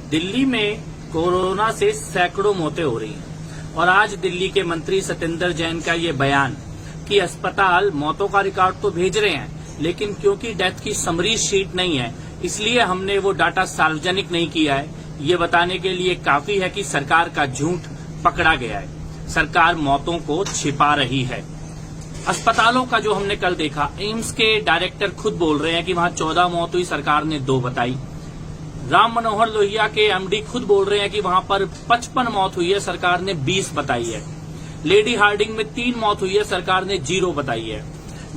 दिल्ली में कोरोना से सैकड़ों मौतें हो रही हैं और आज दिल्ली के मंत्री सत्येंद्र जैन का ये बयान कि अस्पताल मौतों का रिकॉर्ड तो भेज रहे हैं, लेकिन क्योंकि डेथ की समरी शीट नहीं है इसलिए हमने वो डाटा सार्वजनिक नहीं किया है, ये बताने के लिए काफी है कि सरकार का झूठ पकड़ा गया है। सरकार मौतों को छिपा रही है। अस्पतालों का जो हमने कल देखा, एम्स के डायरेक्टर खुद बोल रहे हैं कि वहां 14 मौत हुई, सरकार ने 2 बताई। राम मनोहर लोहिया के एमडी खुद बोल रहे हैं कि वहां पर 55 मौत हुई है, सरकार ने 20 बताई है। लेडी हार्डिंग में 3 मौत हुई है, सरकार ने 0 बताई है।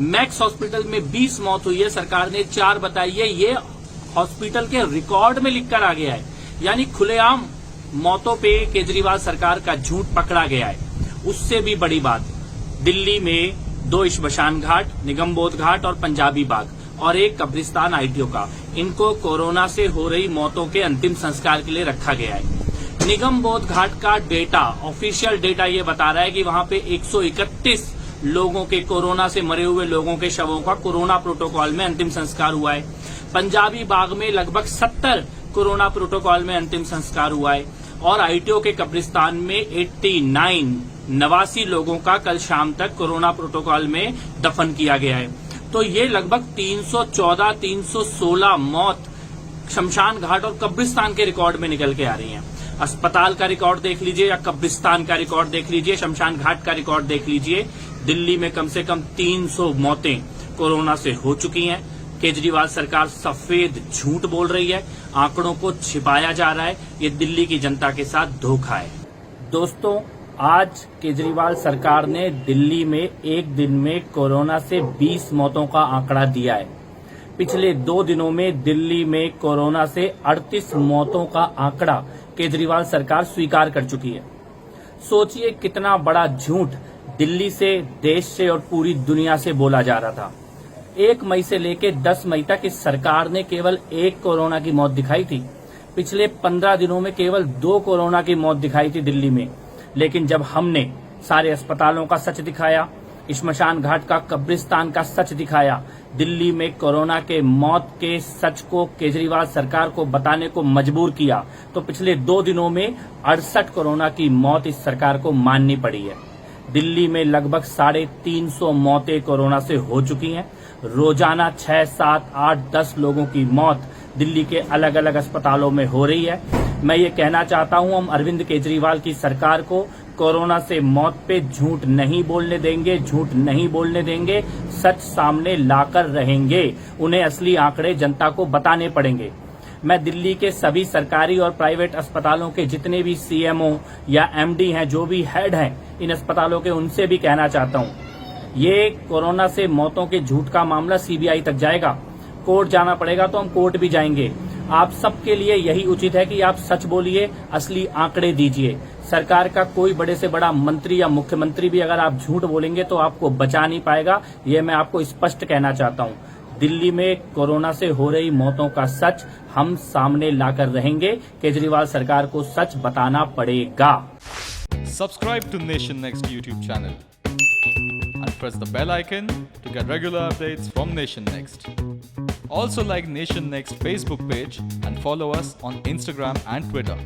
मैक्स हॉस्पिटल में 20 मौत हुई है, सरकार ने 4 बताई है। ये हॉस्पिटल के रिकॉर्ड में लिखकर आ गया है, यानी खुलेआम मौतों पे केजरीवाल सरकार का झूठ पकड़ा गया है। उससे भी बड़ी बात, दिल्ली में 2 श्मशान घाट, निगमबोध घाट और पंजाबी बाग और एक कब्रिस्तान आईटीओ का, इनको कोरोना से हो रही मौतों के अंतिम संस्कार के लिए रखा गया है। निगमबोध घाट का डेटा, ऑफिशियल डेटा ये बता रहा है कि वहां पे 131 लोगों के, कोरोना से मरे हुए लोगों के शवों का कोरोना प्रोटोकॉल में अंतिम संस्कार हुआ है। पंजाबी बाग में लगभग 70 कोरोना प्रोटोकॉल में अंतिम संस्कार हुआ है और आईटीओ के कब्रिस्तान में 89 लोगों का कल शाम तक कोरोना प्रोटोकॉल में दफन किया गया है। तो ये लगभग 316 मौत शमशान घाट और कब्रिस्तान के रिकॉर्ड में निकल के आ रही हैं। अस्पताल का रिकॉर्ड देख लीजिए या कब्रिस्तान का रिकॉर्ड देख लीजिए, शमशान घाट का रिकॉर्ड देख लीजिए, दिल्ली में कम से कम 300 मौतें कोरोना से हो चुकी हैं। केजरीवाल सरकार सफेद झूठ बोल रही है, आंकड़ों को छिपाया जा रहा है, ये दिल्ली की जनता के साथ धोखा है। दोस्तों, आज केजरीवाल सरकार ने दिल्ली में एक दिन में कोरोना से 20 मौतों का आंकड़ा दिया है। पिछले 2 दिनों में दिल्ली में कोरोना से 38 मौतों का आंकड़ा केजरीवाल सरकार स्वीकार कर चुकी है। सोचिए कितना बड़ा झूठ दिल्ली से, देश से और पूरी दुनिया से बोला जा रहा था। 1 मई से लेकर 10 मई तक इस सरकार ने केवल 1 कोरोना की मौत दिखाई थी। पिछले 15 दिनों में केवल 2 कोरोना की मौत दिखाई थी दिल्ली में। लेकिन जब हमने सारे अस्पतालों का सच दिखाया, श्मशान घाट का, कब्रिस्तान का सच दिखाया, दिल्ली में कोरोना के मौत के सच को केजरीवाल सरकार को बताने को मजबूर किया, तो पिछले 2 दिनों में 68 कोरोना की मौत इस सरकार को माननी पड़ी है। दिल्ली में लगभग 350 मौतें कोरोना से हो चुकी हैं। रोजाना 6, 7, 8, 10 लोगों की मौत दिल्ली के अलग अलग अस्पतालों में हो रही है। मैं ये कहना चाहता हूं, हम अरविंद केजरीवाल की सरकार को कोरोना से मौत पे झूठ नहीं बोलने देंगे, झूठ नहीं बोलने देंगे, सच सामने लाकर रहेंगे। उन्हें असली आंकड़े जनता को बताने पड़ेंगे। मैं दिल्ली के सभी सरकारी और प्राइवेट अस्पतालों के जितने भी सीएमओ या एमडी हैं, जो भी हेड हैं इन अस्पतालों के, उनसे भी कहना चाहता हूं, ये कोरोना से मौतों के झूठ का मामला सीबीआई तक जाएगा। कोर्ट जाना पड़ेगा तो हम कोर्ट भी जाएंगे। आप सबके लिए यही उचित है कि आप सच बोलिए, असली आंकड़े दीजिए। सरकार का कोई बड़े से बड़ा मंत्री या मुख्यमंत्री भी अगर आप झूठ बोलेंगे तो आपको बचा नहीं पाएगा, ये मैं आपको स्पष्ट कहना चाहता हूं। दिल्ली में कोरोना से हो रही मौतों का सच हम सामने लाकर रहेंगे। केजरीवाल सरकार को सच बताना पड़ेगा। Subscribe to Nation Next YouTube channel and press the bell icon to get regular updates from Nation Next. Also like Nation Next Facebook page and follow us on Instagram and Twitter.